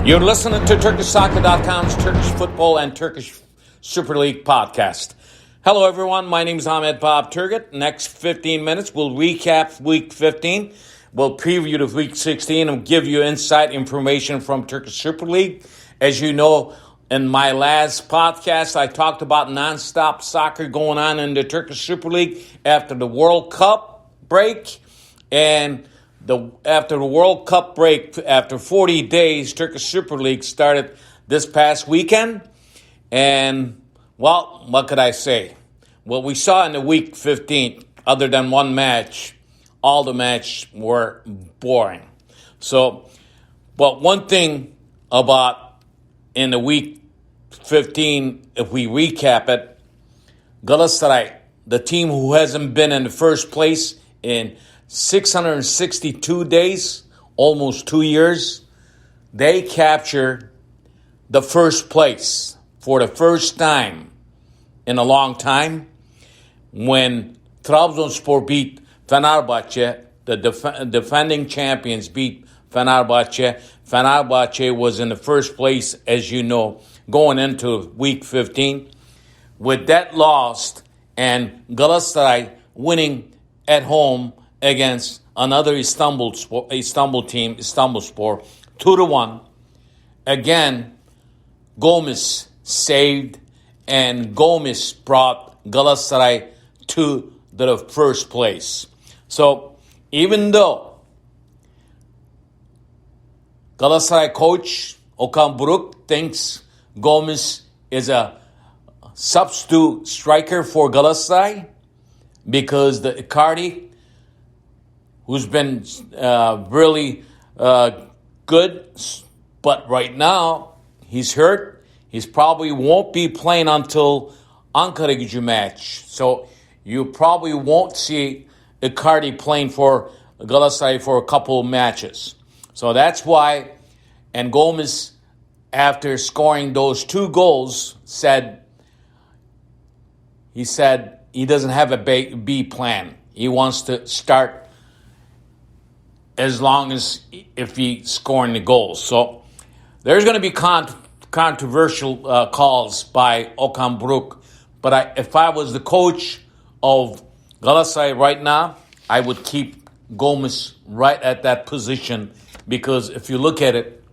You're listening to TurkishSoccer.com's Turkish Football and Turkish Super League podcast. Hello, everyone. My name is Ahmet Turgut. Next 15 minutes, we'll recap Week 15. We'll preview the Week 16 and give you inside information from Turkish Super League. As you know, in my last podcast, I talked about nonstop soccer going on in the Turkish Super League after the World Cup break. And after the World Cup break, after 40 days, Turkish Super League started this past weekend. And, well, what could I say? What we saw in the Week 15, other than one match, all the matches were boring. So, but one thing about in the Week 15, if we recap it, Galatasaray, the team who hasn't been in the first place in 662 days, almost 2 years, they capture the first place for the first time in a long time when Trabzonspor beat Fenerbahçe, the defending champions beat Fenerbahçe. Fenerbahçe was in the first place, as you know, going into Week 15. With that lost and Galatasaray winning at home against another Istanbul team, Istanbulspor, 2-1. Again, Gomis saved, and Gomis brought Galatasaray to the first place. So, even though Galatasaray coach Okan Buruk thinks Gomis is a substitute striker for Galatasaray because the Icardi, who's been really good, but right now he's hurt. He's probably won't be playing until Ankara-Gücü match. So you probably won't see Icardi playing for Galatasaray for a couple of matches. So that's why, and Gomes, after scoring those 2 goals, said he doesn't have a B plan. He wants to start as long as if he's scoring the goals. So there's going to be controversial calls by Okan Buruk. But if I was the coach of Galatasaray right now, I would keep Gomes right at that position, because if you look at it,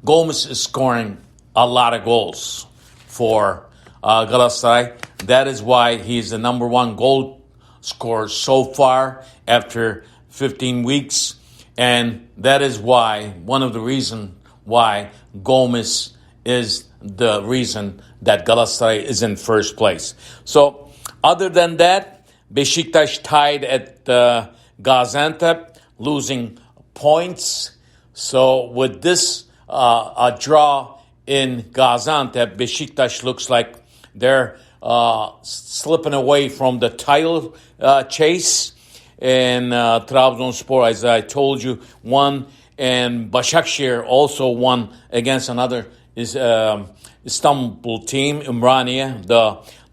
Gomes is scoring a lot of goals for Galatasaray. That is why he's the number 1 goal scorer so far after 15 weeks, and that is why, one of the reasons why Gomes is the reason that Galatasaray is in first place. So, other than that, Beşiktaş tied at Gaziantep, losing points. So, with this a draw in Gaziantep, Beşiktaş looks like they're slipping away from the title chase. And Trabzonspor, as I told you, won, and Başakşehir also won against another Istanbul team, Ümraniye,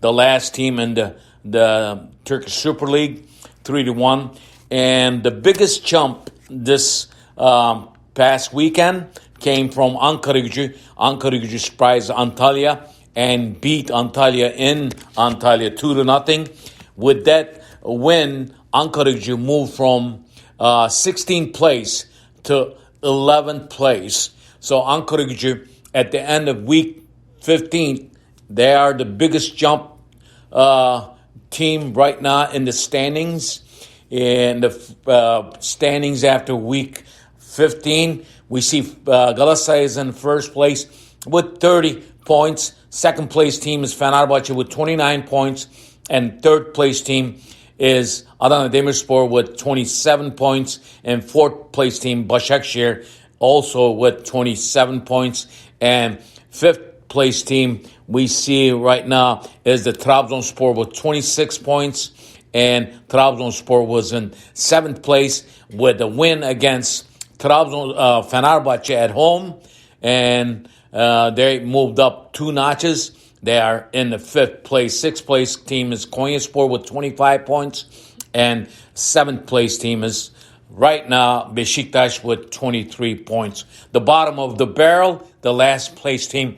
the last team in the Turkish Super League, 3-1. And the biggest jump this past weekend came from Ankara-Gücü. Ankara-Gücü surprised Antalya and beat Antalya in Antalya 2-0. With that win, Ankara-Gücü moved from 16th place to 11th place. So Ankara-Gücü, at the end of Week 15, they are the biggest jump team right now in the standings. In the standings after Week 15, we see Galatasaray is in first place with 30 points. Second place team is Fenerbahçe with 29 points. And third place team is Adana Demirspor with 27 points, and fourth place team Başakşehir also with 27 points, and fifth place team we see right now is the Trabzonspor with 26 points, and Trabzonspor was in seventh place with a win against Fenerbahçe at home, and they moved up 2 notches. They are in the fifth place. Sixth place team is Konyaspor with 25 points. And seventh place team is right now, Beşiktaş with 23 points. The bottom of the barrel, the last place team,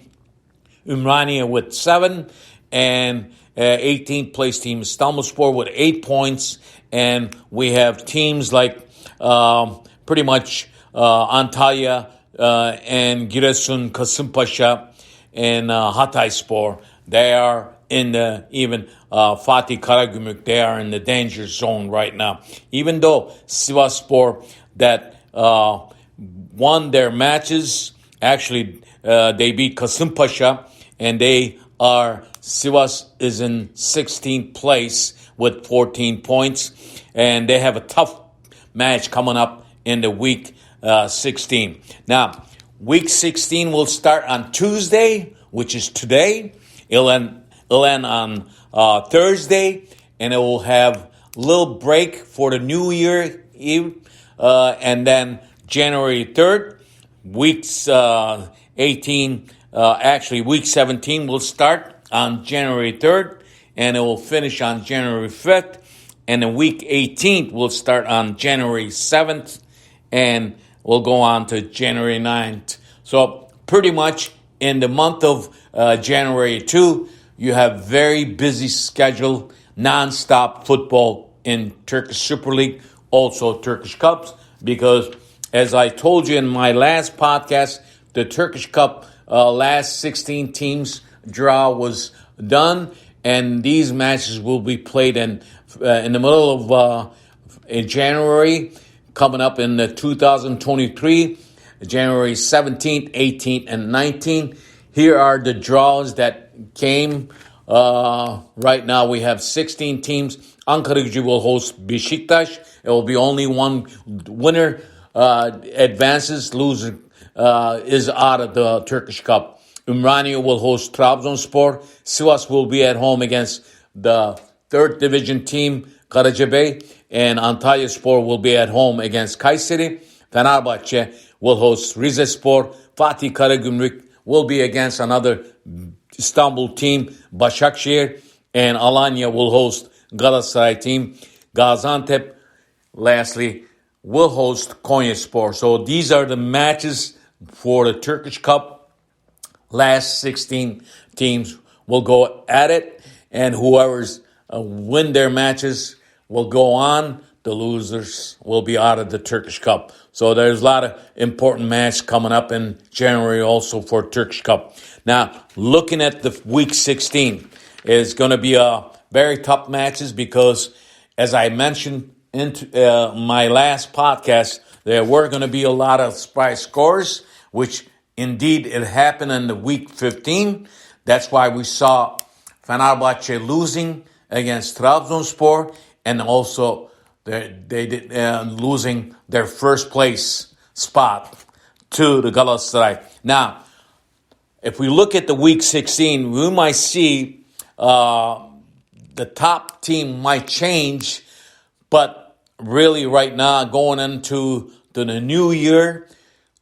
Ümraniye with 7, and 18th place team İstanbulspor with 8 points. And we have teams like pretty much Antalya and Giresun, Kasımpaşa, and Hatayspor. They are in the, even Fatih Karagümrük, they are in the danger zone right now. Even though Sivasspor that won their matches, actually they beat Kasımpaşa, and Sivas is in 16th place with 14 points, and they have a tough match coming up in the week 16. Now, week 16 will start on Tuesday, which is today. It'll end on Thursday, and it will have a little break for the New Year Eve, and then January 3rd, weeks 18, week 17 will start on January 3rd, and it will finish on January 5th, and then week 18th will start on January 7th, and will go on to January 9th. So pretty much in the month of January 2, you have very busy schedule, non-stop football in Turkish Super League, also Turkish Cups, because as I told you in my last podcast, the Turkish Cup last 16 teams draw was done, and these matches will be played in the middle of in January, coming up in the 2023, January 17th, 18th, and 19th. Here are the draws that came. Right now we have 16 teams. Ankaragücü will host Beşiktaş. It will be only one winner advances. Loser is out of the Turkish Cup. Ümraniye will host Trabzonspor. Sivas will be at home against the third division team, Karacabey. And Antalyaspor will be at home against Kayseri. Fenerbahçe will host Rizespor. Fatih Karagümrük will be against another Istanbul team, Başakşehir. And Alanya will host Galatasaray team. Gaziantep, lastly, will host Konyaspor. So these are the matches for the Turkish Cup. Last 16 teams will go at it, and whoever's win their matches will go on. The losers will be out of the Turkish Cup. So there's a lot of important matches coming up in January also for Turkish Cup. Now, looking at the week 16, is going to be a very tough matches because, as I mentioned in my last podcast, there were going to be a lot of surprise scores, which indeed it happened in the week 15. That's why we saw Fenerbahçe losing against Trabzonspor, and also they did losing their first place spot to the Galatasaray. Now, if we look at the week 16, we might see the top team might change, but really right now going into the new year,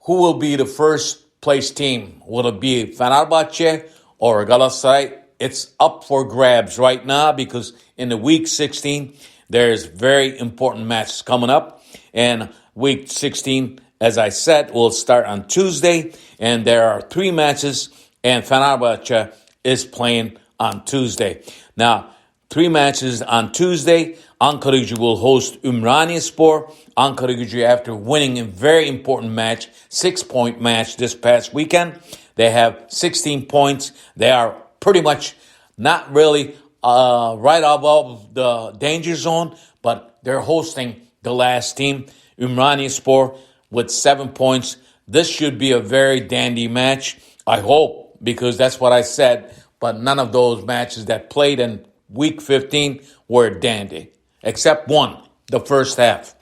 who will be the first place team? Will it be Fenerbahçe or Galatasaray? It's up for grabs right now because in the week 16, there's very important matches coming up. And week 16, as I said, will start on Tuesday. And there are 3 matches, and Fenerbahçe is playing on Tuesday. Now, 3 matches on Tuesday. Ankaragücü will host Ümraniyespor. Ankaragücü, after winning a very important match, 6-point match this past weekend, they have 16 points. They are pretty much not really right above the danger zone, but they're hosting the last team, Ümraniyespor, with 7 points. This should be a very dandy match, I hope, because that's what I said, but none of those matches that played in week 15 were dandy, except one, the first half.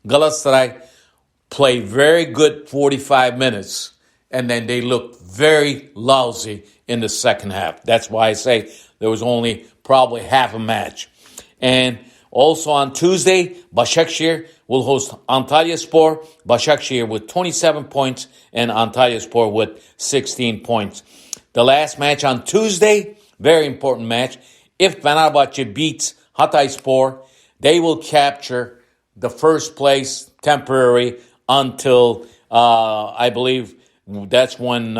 Galatasaray played very good 45 minutes, and then they looked very lousy in the second half. That's why I say there was only probably half a match. And also on Tuesday, Başakşehir will host Antalyaspor. Başakşehir with 27 points and Antalyaspor with 16 points. The last match on Tuesday, very important match. If Fenerbahçe beats Hatayspor, they will capture the first place temporary until I believe that's when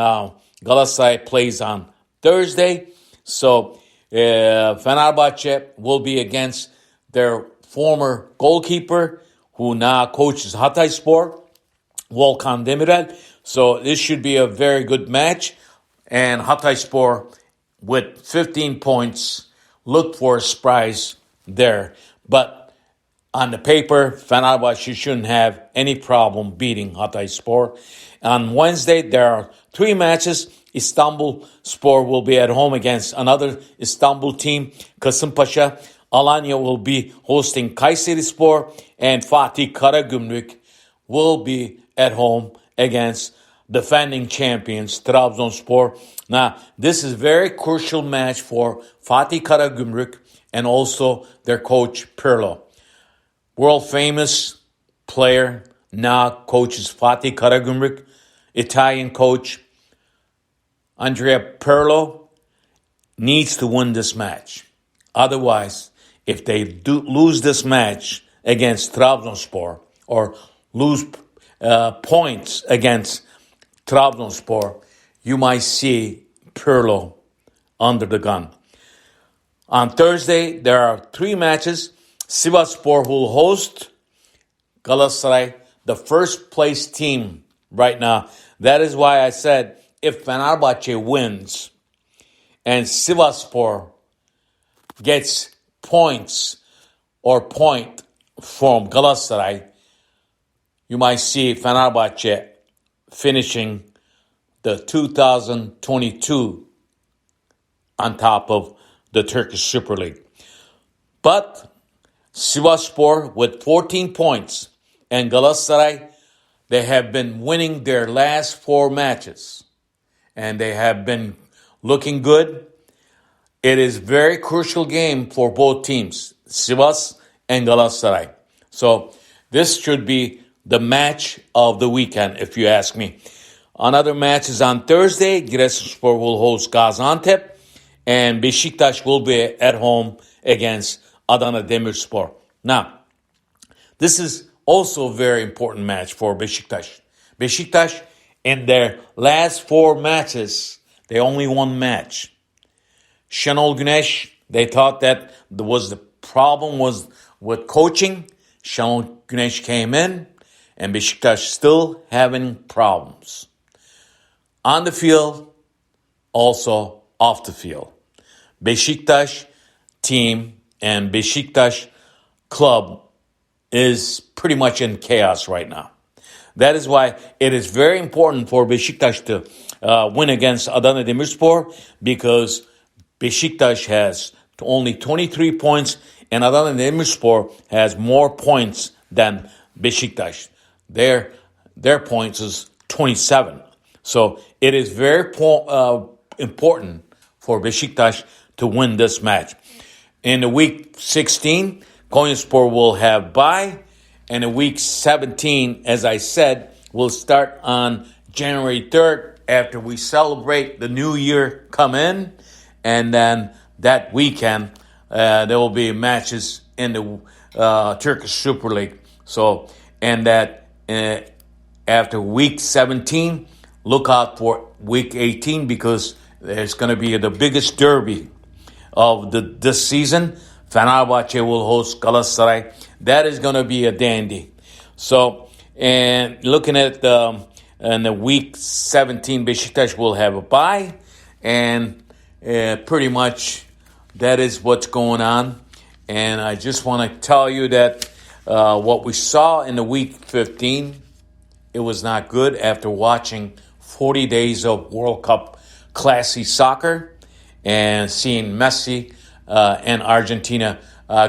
Galatasaray plays on Thursday. So Fenerbahçe will be against their former goalkeeper who now coaches Hatayspor, Volkan Demirel. So this should be a very good match. And Hatayspor with 15 points look for a surprise there. But on the paper, Fenerbahçe shouldn't have any problem beating Hatayspor. On Wednesday, there are 3 matches. Istanbulspor will be at home against another Istanbul team, Kasımpaşa. Alanya will be hosting Kayserispor, and Fatih Karagümrük will be at home against defending champions Trabzonspor. Now, this is a very crucial match for Fatih Karagümrük and also their coach Pirlo. World famous player now coaches Fatih Karagümrük. Italian coach Andrea Pirlo needs to win this match. Otherwise, if they do lose this match against Trabzonspor or lose points against Trabzonspor, you might see Pirlo under the gun. On Thursday, there are 3 matches. Sivasspor will host Galatasaray, the first place team right now. That is why I said if Fenerbahçe wins and Sivasspor gets points or point from Galatasaray, you might see Fenerbahçe finishing the 2022 on top of the Turkish Super League. But Sivasspor with 14 points and Galatasaray, they have been winning their last 4 matches and they have been looking good. It is a very crucial game for both teams, Sivas and Galatasaray. So this should be the match of the weekend, if you ask me. Another match is on Thursday. Giresunspor will host Gaziantep, and Beşiktaş will be at home against Adana Demirspor. Now, this is also a very important match for Beşiktaş. Beşiktaş, in their last 4 matches, they only won match. Şenol Güneş, they thought that the problem was with coaching. Şenol Güneş came in, and Beşiktaş still having problems. On the field, also off the field. Beşiktaş team and Beşiktaş club is pretty much in chaos right now. That is why it is very important for Beşiktaş to win against Adana Demirspor, because Beşiktaş has only 23 points and Adana Demirspor has more points than Beşiktaş. Their points is 27. So it is very important for Beşiktaş to win this match. In the week 16, Konyaspor will have bye. And in week 17, as I said, will start on January 3rd after we celebrate the new year come in. And then that weekend, there will be matches in the Turkish Super League. So, and that after week 17, look out for week 18 because there's going to be the biggest derby of this season. Fenerbahçe will host Galatasaray. That is going to be a dandy. So, and looking at in the week 17, Beşiktaş will have a bye. And pretty much that is what's going on. And I just want to tell you that what we saw in the week 15, it was not good after watching 40 days of World Cup classy soccer and seeing Messi and Argentina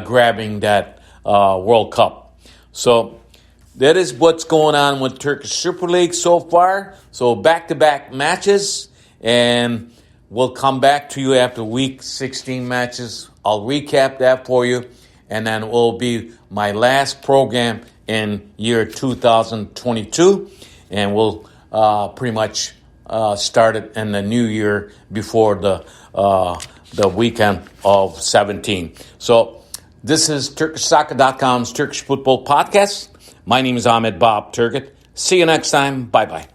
grabbing that World Cup. So that is what's going on with Turkish Super League so far. So back-to-back matches, and we'll come back to you after week 16 matches. I'll recap that for you, and then it will be my last program in year 2022, and we'll pretty much start it in the new year before the weekend of 17. So this is TurkishSoccer.com's Turkish Football Podcast. My name is Ahmet Bob Turgut. See you next time. Bye-bye.